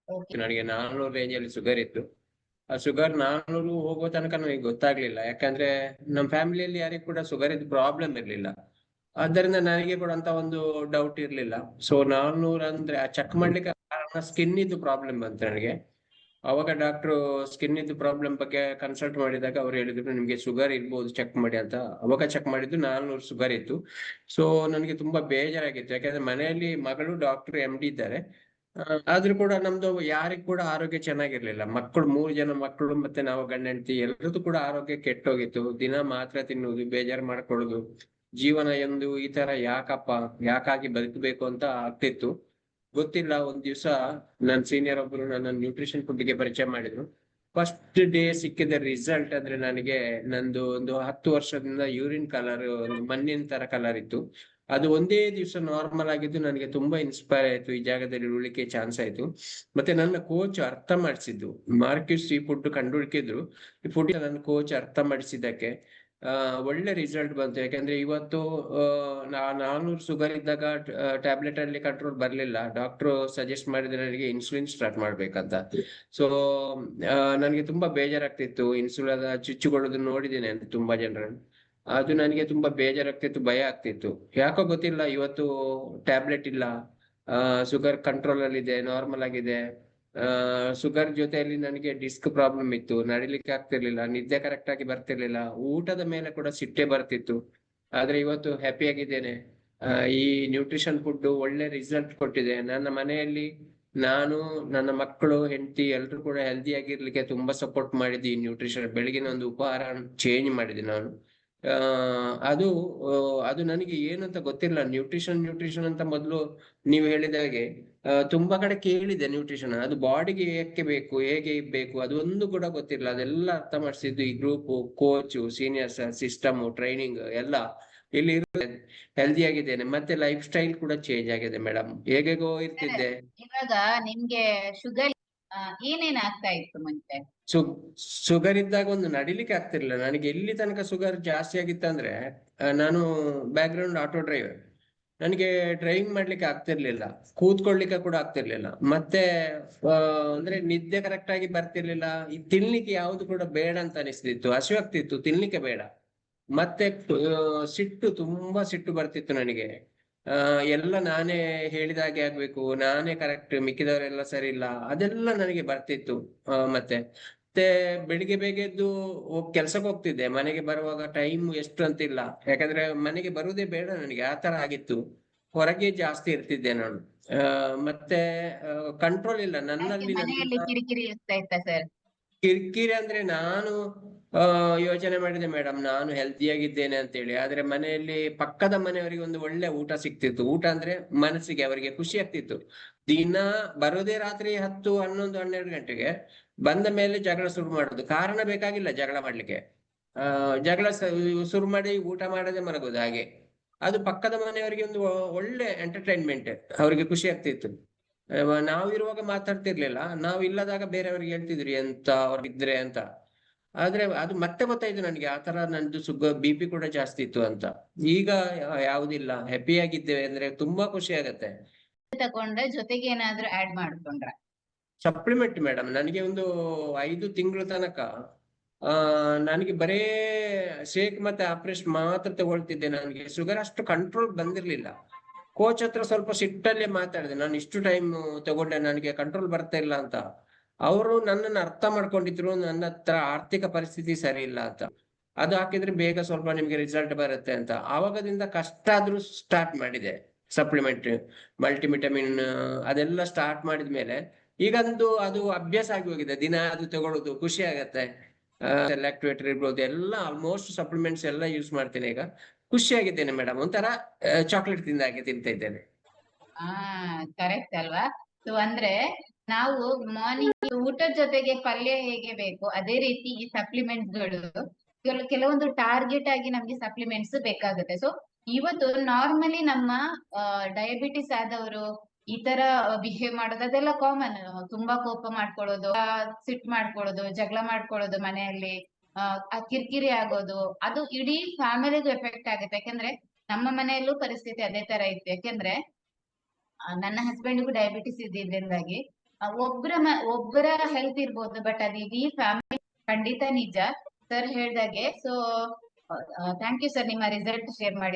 Okay. ನನಗೆ 400 range ಅಲ್ಲಿ sugar ಇತ್ತು. ಆ ಶುಗರ್ 400 ಹೋಗೋ ತನಕ ನನಗೆ ಗೊತ್ತಾಗ್ಲಿಲ್ಲ, ಯಾಕಂದ್ರೆ ನಮ್ಮ ಫ್ಯಾಮಿಲಿಯಲ್ಲಿ ಯಾರಿಗೂ ಕೂಡ ಶುಗರ್ ಇದ್ದು ಪ್ರಾಬ್ಲಮ್ ಇರ್ಲಿಲ್ಲ. ಆದ್ದರಿಂದ ನನಗೆ ಕೂಡ ಅಂತ ಒಂದು ಡೌಟ್ ಇರ್ಲಿಲ್ಲ. ಸೊ 400 ಅಂದ್ರೆ ಚೆಕ್ ಮಾಡ್ಲಿಕ್ಕೆ ಕಾರಣ ಸ್ಕಿನ್ ಇದ್ದು ಪ್ರಾಬ್ಲಮ್ ಅಂತ ನನಗೆ. ಅವಾಗ ಡಾಕ್ಟ್ರು ಸ್ಕಿನ್ ಇದ್ದು ಪ್ರಾಬ್ಲಮ್ ಬಗ್ಗೆ ಕನ್ಸಲ್ಟ್ ಮಾಡಿದಾಗ ಅವ್ರು ಹೇಳಿದ್ರು ನಿಮ್ಗೆ ಶುಗರ್ ಇರ್ಬೋದು, ಚೆಕ್ ಮಾಡಿ ಅಂತ. ಅವಾಗ ಚೆಕ್ ಮಾಡಿದ್ದು 400 ಶುಗರ್ ಇತ್ತು. ಸೊ ನನಗೆ ತುಂಬಾ ಬೇಜಾರಾಗಿತ್ತು, ಯಾಕಂದ್ರೆ ಮನೆಯಲ್ಲಿ ಮಗಳು ಡಾಕ್ಟರ್ MD ಇದ್ದಾರೆ. ಆದ್ರೂ ಕೂಡ ನಮ್ದು ಯಾರಿಗ್ ಕೂಡ ಆರೋಗ್ಯ ಚೆನ್ನಾಗಿರ್ಲಿಲ್ಲ. ಮಕ್ಕಳು 3 ಜನ ಮಕ್ಕಳು ಮತ್ತೆ ನಾವು ಗಂಡ ಹೆಂಡತಿ ಎಲ್ಲರದ್ದು ಕೂಡ ಆರೋಗ್ಯ ಕೆಟ್ಟೋಗಿತ್ತು. ದಿನ ಮಾತ್ರ ತಿನ್ನುವುದು, ಬೇಜಾರು ಮಾಡ್ಕೊಳ್ಳುದು, ಜೀವನ ಎಂದು ಈ ತರ ಯಾಕಪ್ಪ, ಯಾಕಾಗಿ ಬದುಕಬೇಕು ಅಂತ ಆಗ್ತಿತ್ತು. ಗೊತ್ತಿಲ್ಲ, ಒಂದ್ ದಿವ್ಸ ನನ್ ಸೀನಿಯರ್ ಒಬ್ರು ನನ್ನ ನ್ಯೂಟ್ರಿಷನ್ ಫುಡ್ ಗೆ ಪರಿಚಯ ಮಾಡಿದ್ರು. ಫಸ್ಟ್ ಡೇ ಸಿಕ್ಕಿದ ರಿಸಲ್ಟ್ ಅಂದ್ರೆ ನನಗೆ ನಂದು ಒಂದು 10 ವರ್ಷದಿಂದ ಯೂರಿನ್ ಕಲರ್ ಒಂದು ಮಣ್ಣಿನ ತರ ಕಲರ್ ಇತ್ತು. ಅದು ಒಂದೇ ದಿವಸ ನಾರ್ಮಲ್ ಆಗಿದ್ದು ನನಗೆ ತುಂಬಾ ಇನ್ಸ್ಪೈರ್ ಆಯ್ತು, ಈ ಜಾಗದಲ್ಲಿ ಉಳಿಲಿಕ್ಕೆ ಚಾನ್ಸ್ ಆಯ್ತು. ಮತ್ತೆ ನನ್ನ ಕೋಚ್ ಅರ್ಥ ಮಾಡಿಸಿದ್ದು, ಮಾರ್ಕ್ಯೂಸ್ ಈ ಫುಡ್ ಕಂಡುಹುಡುಕಿದ್ರು, ಈ ಫುಡ್ ನನ್ನ ಕೋಚ್ ಅರ್ಥ ಮಾಡಿಸಿದ್ದಕ್ಕೆ ಒಳ್ಳೆ ರಿಸಲ್ಟ್ ಬಂತು. ಯಾಕಂದ್ರೆ ಇವತ್ತು 400 ಶುಗರ್ ಇದ್ದಾಗ ಟ್ಯಾಬ್ಲೆಟ್ ಅಲ್ಲಿ ಕಂಟ್ರೋಲ್ ಬರ್ಲಿಲ್ಲ. ಡಾಕ್ಟರ್ ಸಜೆಸ್ಟ್ ಮಾಡಿದ್ರೆ ನನಗೆ ಇನ್ಸುಲಿನ್ ಸ್ಟಾರ್ಟ್ ಮಾಡ್ಬೇಕಂತ. ಸೊ ನನಗೆ ತುಂಬಾ ಬೇಜಾರಾಗ್ತಿತ್ತು, ಇನ್ಸುಲಿನ್ ಚುಚ್ಚುಕೊಳ್ಳೋದು ನೋಡಿದ್ದೇನೆ ತುಂಬಾ ಜನರನ್ನು. ಅದು ನನಗೆ ತುಂಬಾ ಬೇಜಾರಾಗ್ತಿತ್ತು, ಭಯ ಆಗ್ತಿತ್ತು. ಯಾಕೋ ಗೊತ್ತಿಲ್ಲ, ಇವತ್ತು ಟ್ಯಾಬ್ಲೆಟ್ ಇಲ್ಲ, ಶುಗರ್ ಕಂಟ್ರೋಲ್ ಅಲ್ಲಿ ಇದೆ, ನಾರ್ಮಲ್ ಆಗಿದೆ. ಶುಗರ್ ಜೊತೆಯಲ್ಲಿ ನನಗೆ ಡಿಸ್ಕ್ ಪ್ರಾಬ್ಲಮ್ ಇತ್ತು, ನಡಿಲಿಕ್ಕೆ ಆಗ್ತಿರ್ಲಿಲ್ಲ, ನಿದ್ದೆ ಕರೆಕ್ಟ್ ಆಗಿ ಬರ್ತಿರ್ಲಿಲ್ಲ, ಊಟದ ಮೇಲೆ ಕೂಡ ಸಿಟ್ಟೆ ಬರ್ತಿತ್ತು. ಆದ್ರೆ ಇವತ್ತು ಹ್ಯಾಪಿ ಆಗಿದ್ದೇನೆ. ಈ ನ್ಯೂಟ್ರಿಷನ್ ಫುಡ್ ಒಳ್ಳೆ ರಿಸಲ್ಟ್ ಕೊಟ್ಟಿದೆ. ನನ್ನ ಮನೆಯಲ್ಲಿ ನಾನು, ನನ್ನ ಮಕ್ಕಳು, ಹೆಂಡತಿ ಎಲ್ರು ಕೂಡ ಹೆಲ್ದಿ ಆಗಿರ್ಲಿಕ್ಕೆ ತುಂಬಾ ಸಪೋರ್ಟ್ ಮಾಡಿದ್ದು ಈ ನ್ಯೂಟ್ರಿಷನ್. ಬೆಳಗಿನ ಒಂದು ಉಪಹಾರ ಚೇಂಜ್ ಮಾಡಿದೆ ನಾನು. ಅದು ಅದು ನನಗೆ ಏನು ಅಂತ ಗೊತ್ತಿಲ್ಲ. ನ್ಯೂಟ್ರಿಷನ್ ಅಂತ ಮೊದಲು ನೀವು ಹೇಳಿದ ಹಾಗೆ ತುಂಬಾ ಕಡೆ ಕೇಳಿದೆ ನ್ಯೂಟ್ರಿಷನ್, ಅದು ಬಾಡಿಗೆ ಏಕೆ ಬೇಕು, ಹೇಗೆ ಬೇಕು, ಅದೊಂದು ಕೂಡ ಗೊತ್ತಿಲ್ಲ. ಅದೆಲ್ಲ ಅರ್ಥ ಮಾಡಿಸಿದ್ದು ಈ group, coach, seniors, system, training ಎಲ್ಲ ಇಲ್ಲಿ ಹೆಲ್ದಿ ಆಗಿದ್ದೇನೆ. ಮತ್ತೆ ಲೈಫ್ ಸ್ಟೈಲ್ ಕೂಡ ಚೇಂಜ್ ಆಗಿದೆ ಮೇಡಮ್. ಹೇಗೆಗೋ ಇರ್ತಿದ್ದೆ. ಇವಾಗ ನಿಮ್ಗೆ ಶುಗರ್ ಏನೇನ್ ಆಗ್ತಾ ಇತ್ತು ಮುಂಚೆ? ಶುಗರ್ ಇದ್ದಾಗ ಒಂದು ನಡಿಲಿಕ್ಕೆ ಆಗ್ತಿರ್ಲಿಲ್ಲ ನನಗೆ. ಎಲ್ಲಿ ತನಕ ಶುಗರ್ ಜಾಸ್ತಿ ಆಗಿತ್ತಂದ್ರೆ, ನಾನು ಬ್ಯಾಕ್ ಗ್ರೌಂಡ್ ಆಟೋ ಡ್ರೈವರ್. ನನಗೆ ಡ್ರೈವಿಂಗ್ ಮಾಡ್ಲಿಕ್ಕೆ ಆಗ್ತಿರ್ಲಿಲ್ಲ, ಕೂತ್ಕೊಳ್ಲಿಕ್ಕೆ ಕೂಡ ಆಗ್ತಿರ್ಲಿಲ್ಲ. ಮತ್ತೆ ಅಂದ್ರೆ ನಿದ್ದೆ ಕರೆಕ್ಟ್ ಆಗಿ ಬರ್ತಿರ್ಲಿಲ್ಲ. ಈ ತಿನ್ಲಿಕ್ಕೆ ಯಾವ್ದು ಕೂಡ ಬೇಡ ಅಂತ ಅನಿಸ್ತಿತ್ತು, ಹಸಿವಾಗ್ತಿತ್ತು, ತಿನ್ಲಿಕ್ಕೆ ಬೇಡ. ಮತ್ತೆ ಸಿಟ್ಟು, ತುಂಬಾ ಸಿಟ್ಟು ಬರ್ತಿತ್ತು ನನಗೆ. ಎಲ್ಲ ನಾನೇ ಹೇಳಿದ ಹಾಗೆ ಆಗ್ಬೇಕು, ನಾನೇ ಕರೆಕ್ಟ್, ಮಿಕ್ಕಿದವರೆಲ್ಲ ಸರಿ ಇಲ್ಲ, ಅದೆಲ್ಲ ನನಗೆ ಬರ್ತಿತ್ತು. ಮತ್ತೆ ಬೆಳಿಗ್ಗೆ ಬೇಗ ಎದ್ದು ಕೆಲ್ಸಕ್ಕೆ ಹೋಗ್ತಿದ್ದೆ. ಮನೆಗೆ ಬರುವಾಗ ಟೈಮ್ ಎಷ್ಟು ಅಂತಿಲ್ಲ, ಯಾಕಂದ್ರೆ ಮನೆಗೆ ಬರುವುದೇ ಬೇಡ ನನಗೆ, ಆ ತರ ಆಗಿತ್ತು. ಹೊರಗೆ ಜಾಸ್ತಿ ಇರ್ತಿದ್ದೆ ನಾನು. ಮತ್ತೆ ಕಂಟ್ರೋಲ್ ಇಲ್ಲ ನನ್ನಲ್ಲಿ. ಮನೆಯಲ್ಲಿ ಕಿರಿಕಿರಿ ಇರ್ತಾ ಇತ್ತ ಸರ್? ಕಿರಿಕಿರಿ ಅಂದ್ರೆ ನಾನು ಯೋಚನೆ ಮಾಡಿದೆ ಮೇಡಮ್, ನಾನು ಹೆಲ್ದಿ ಆಗಿದ್ದೇನೆ ಅಂತ ಹೇಳಿ. ಆದ್ರೆ ಮನೆಯಲ್ಲಿ ಪಕ್ಕದ ಮನೆಯವರಿಗೆ ಒಂದು ಒಳ್ಳೆ ಊಟ ಸಿಕ್ತಿತ್ತು. ಊಟ ಅಂದ್ರೆ ಮನಸ್ಸಿಗೆ ಅವರಿಗೆ ಖುಷಿ ಆಗ್ತಿತ್ತು. ದಿನ ಬರೋದೇ ರಾತ್ರಿ 10, 11, 12 ಗಂಟೆಗೆ. ಬಂದ ಮೇಲೆ ಜಗಳ ಶುರು ಮಾಡುದು, ಕಾರಣ ಬೇಕಾಗಿಲ್ಲ ಜಗಳ ಮಾಡ್ಲಿಕ್ಕೆ. ಜಗಳ ಶುರು ಮಾಡಿ ಊಟ ಮಾಡದೆ ಮಲಗುದು ಹಾಗೆ. ಅದು ಪಕ್ಕದ ಮನೆಯವರಿಗೆ ಒಂದು ಒಳ್ಳೆ ಎಂಟರ್ಟೈನ್ಮೆಂಟ್, ಅವರಿಗೆ ಖುಷಿ ಆಗ್ತಿತ್ತು. ನಾವಿರುವಾಗ ಮಾತಾಡ್ತಿರ್ಲಿಲ್ಲ, ನಾವು ಇಲ್ಲದಾಗ ಬೇರೆಯವ್ರಿಗೆ ಹೇಳ್ತಿದ್ರಿ ಎಂತ ಅವ್ರಿದ್ರೆ ಅಂತ. ಆದ್ರೆ ಅದು ಮತ್ತೆ ಗೊತ್ತಾಯ್ತು ನನಗೆ, ಆ ತರ ನಂದು BP ಕೂಡ ಜಾಸ್ತಿ ಇತ್ತು ಅಂತ. ಈಗ ಯಾವುದಿಲ್ಲ, ಹ್ಯಾಪಿ ಆಗಿದ್ದೇವೆ ಅಂದ್ರೆ ತುಂಬಾ ಖುಷಿ ಆಗತ್ತೆ. ತಗೊಂಡ್ರೆ ಜೊತೆಗೆ ಏನಾದ್ರೂ ಆಡ್ ಮಾಡ್ಕೊಂಡ್ರ? ಸಪ್ಲಿಮೆಂಟ್ ಮೇಡಮ್, ನನಗೆ ಒಂದು 5 ತಿಂಗಳ ತನಕ ನನಗೆ ಬರೇ ಶೇಕ್ ಮತ್ತೆ ಆಪರೇಷನ್ ಮಾತ್ರ ತಗೊಳ್ತಿದ್ದೆ. ನನಗೆ ಶುಗರ್ ಅಷ್ಟು ಕಂಟ್ರೋಲ್ ಬಂದಿರ್ಲಿಲ್ಲ. ಕೋಚ್ ಹತ್ರ ಸ್ವಲ್ಪ ಸಿಟ್ಟಲ್ಲೇ ಮಾತಾಡಿದೆ, ನಾನು ಇಷ್ಟು ಟೈಮ್ ತಗೊಂಡೆ, ನನಗೆ ಕಂಟ್ರೋಲ್ ಬರ್ತಾ ಇಲ್ಲ ಅಂತ. ಅವರು ನನ್ನನ್ನು ಅರ್ಥ ಮಾಡ್ಕೊಂಡಿದ್ರು, ನನ್ನ ಹತ್ರ ಆರ್ಥಿಕ ಪರಿಸ್ಥಿತಿ ಸರಿ ಇಲ್ಲ ಅಂತ. ಅದು ಹಾಕಿದ್ರೆ ಬೇಗ ಸ್ವಲ್ಪ ನಿಮ್ಗೆ ರಿಸಲ್ಟ್ ಬರುತ್ತೆ ಅಂತ. ಆವಾಗದಿಂದ ಕಷ್ಟ ಆದ್ರೂ ಸ್ಟಾರ್ಟ್ ಮಾಡಿದೆ ಸಪ್ಲಿಮೆಂಟ್, ಮಲ್ಟಿವಿಟಮಿನ್ ಅದೆಲ್ಲ ಸ್ಟಾರ್ಟ್ ಮಾಡಿದ್ಮೇಲೆ ಈಗಂತೂ ಅದು ಅಭ್ಯಾಸ ಆಗಿ ಹೋಗಿದೆ. ದಿನ ಅದು ತಗೊಳ್ಳೋದು ಖುಷಿ ಆಗತ್ತೆ. ಲ್ಯಾಕ್ಟಿವೇಟರ್ ಇರ್ಬೋದು, ಎಲ್ಲ ಆಲ್ಮೋಸ್ಟ್ ಸಪ್ಲಿಮೆಂಟ್ಸ್ ಎಲ್ಲ ಯೂಸ್ ಮಾಡ್ತೇನೆ ಈಗ. ಖುಷಿಯಾಗಿದ್ದೇನೆ ಮೇಡಮ್, ಒಂಥರ ಚಾಕ್ಲೇಟ್ ತಿಂದಾಗೆ ತಿಂತಾ ಇದ್ದೇನೆ. ಕರೆಕ್ಟ್ ಅಲ್ವಾ? ಸೊ ಅಂದ್ರೆ ನಾವು ಮಾರ್ನಿಂಗ್ ಊಟದ ಜೊತೆಗೆ ಪಲ್ಯ ಹೇಗೆ ಬೇಕು, ಅದೇ ರೀತಿ ಈ ಸಪ್ಲಿಮೆಂಟ್ಸ್ ಗಳು ಕೆಲವೊಂದು ಟಾರ್ಗೆಟ್ ಆಗಿ ನಮ್ಗೆ ಸಪ್ಲಿಮೆಂಟ್ಸ್ ಬೇಕಾಗುತ್ತೆ. ಸೊ ಇವತ್ತು ನಾರ್ಮಲಿ ನಮ್ಮ ಡಯಾಬಿಟಿಸ್ ಆದವರು ಈ ತರ ಬಿಹೇವ್ ಮಾಡೋದು ಅದೆಲ್ಲ ಕಾಮನ್. ತುಂಬಾ ಕೋಪ ಮಾಡ್ಕೊಳ್ಳೋದು, ಸಿಟ್ ಮಾಡ್ಕೊಳ್ಳೋದು, ಜಗಳ ಮಾಡ್ಕೊಳ್ಳೋದು, ಮನೆಯಲ್ಲಿ ಕಿರಿಕಿರಿ ಆಗೋದು, ಅದು ಇಡೀ ಫ್ಯಾಮಿಲಿಗೂ ಎಫೆಕ್ಟ್ ಆಗುತ್ತೆ. ಯಾಕಂದ್ರೆ ನಮ್ಮ ಮನೆಯಲ್ಲೂ ಪರಿಸ್ಥಿತಿ ಅದೇ ತರ ಇತ್ತು. ಯಾಕೆಂದ್ರೆ ನನ್ನ ಹಸ್ಬೆಂಡ್ಗೂ ಡಯಾಬಿಟಿಸ್ ಇದ್ದಿದ್ರಿಂದಾಗಿ ಒಬ್ಬರ ಹೆಲ್ತ್ ಇರ್ಬೋದು, ಬಟ್ ಅದು ಇಡೀ ಫ್ಯಾಮಿಲಿ ಖಂಡಿತ ನಿಜ ಸರ್ ಹೇಳ್ದಾಗೆ. ಸೊ ಥ್ಯಾಂಕ್ ಯು ಸರ್ ನಿಮ್ಮ ರಿಸಲ್ಟ್ ಶೇರ್ ಮಾಡಿ.